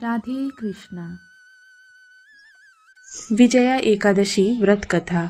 राधे कृष्णा। विजया एकादशी व्रत कथा।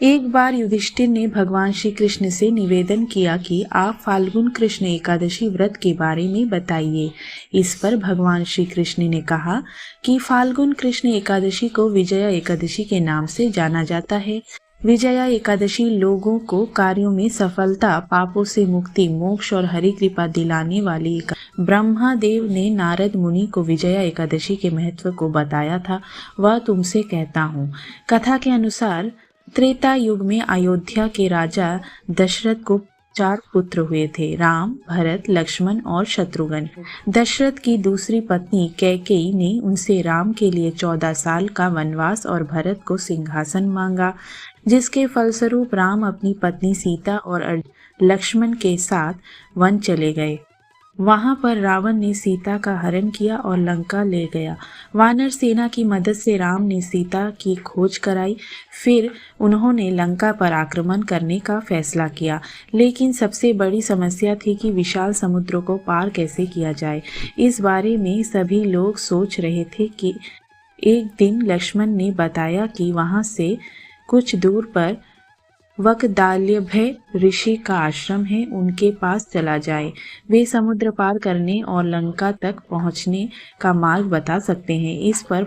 एक बार युधिष्ठिर ने भगवान श्री कृष्ण से निवेदन किया कि आप फाल्गुन कृष्ण एकादशी व्रत के बारे में बताइए। इस पर भगवान श्री कृष्ण ने कहा कि फाल्गुन कृष्ण एकादशी को विजया एकादशी के नाम से जाना जाता है। विजया एकादशी लोगों को कार्यों में सफलता, पापों से मुक्ति, मोक्ष और हरि कृपा दिलाने वाली ब्रह्मा देव ने नारद मुनि को विजया एकादशी के महत्व को बताया था। वह तुमसे कहता हूँ। कथा के अनुसार त्रेता युग में अयोध्या के राजा दशरथ को 4 पुत्र हुए थे, राम, भरत, लक्ष्मण और शत्रुघ्न। दशरथ की दूसरी पत्नी कैकेयी ने उनसे राम के लिए 14 साल का वनवास और भरत को सिंहासन मांगा, जिसके फलस्वरूप राम अपनी पत्नी सीता और लक्ष्मण के साथ वन चले गए। वहां पर रावण ने सीता का हरण किया और लंका ले गया। वानर सेना की मदद से राम ने सीता की खोज कराई। फिर उन्होंने लंका पर आक्रमण करने का फैसला किया, लेकिन सबसे बड़ी समस्या थी कि विशाल समुद्र को पार कैसे किया जाए। इस बारे में सभी लोग सोच रहे थे कि एक दिन लक्ष्मण ने बताया कि वहां से कुछ दूर पर वकदाल्यभय ऋषि का आश्रम है, उनके पास चला जाए। वे समुद्र पार करने और लंका तक पहुंचने का मार्ग बता सकते हैं। इस पर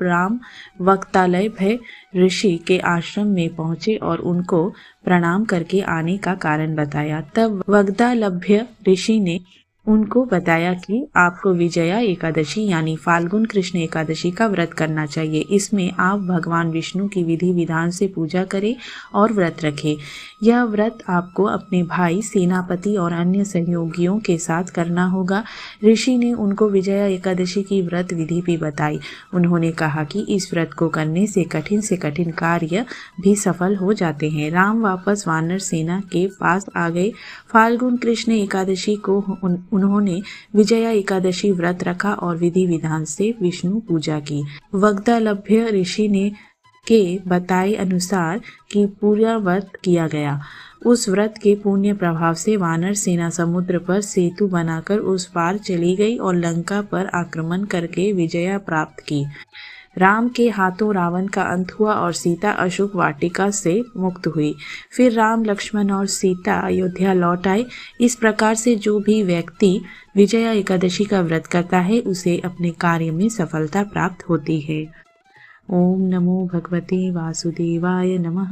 राम वकदाल्यभय ऋषि के आश्रम में पहुंचे और उनको प्रणाम करके आने का कारण बताया। तब वकदाल्यभय ऋषि ने उनको बताया कि आपको विजया एकादशी यानी फाल्गुन कृष्ण एकादशी का व्रत करना चाहिए। इसमें आप भगवान विष्णु की विधि विधान से पूजा करें और व्रत रखें। यह व्रत आपको अपने भाई, सेनापति और अन्य सहयोगियों के साथ करना होगा। ऋषि ने उनको विजया एकादशी की व्रत विधि भी बताई। उन्होंने कहा कि इस व्रत को करने से कठिन कार्य भी सफल हो जाते हैं। राम वापस वानर सेना के पास आ गए। फाल्गुन कृष्ण एकादशी को उन्होंने विजया एकादशी व्रत रखा और विधि विधान से विष्णु पूजा की। वकदाल्यभय ऋषि ने के बताए अनुसार कि पूरा व्रत किया गया। उस व्रत के पुण्य प्रभाव से वानर सेना समुद्र पर सेतु बनाकर उस पार चली गई और लंका पर आक्रमण करके विजया प्राप्त की। राम के हाथों रावण का अंत हुआ और सीता अशोक वाटिका से मुक्त हुई। फिर राम, लक्ष्मण और सीता अयोध्या लौट आए। इस प्रकार से जो भी व्यक्ति विजया एकादशी का व्रत करता है उसे अपने कार्य में सफलता प्राप्त होती है। ओम नमो भगवते वासुदेवाय नमः।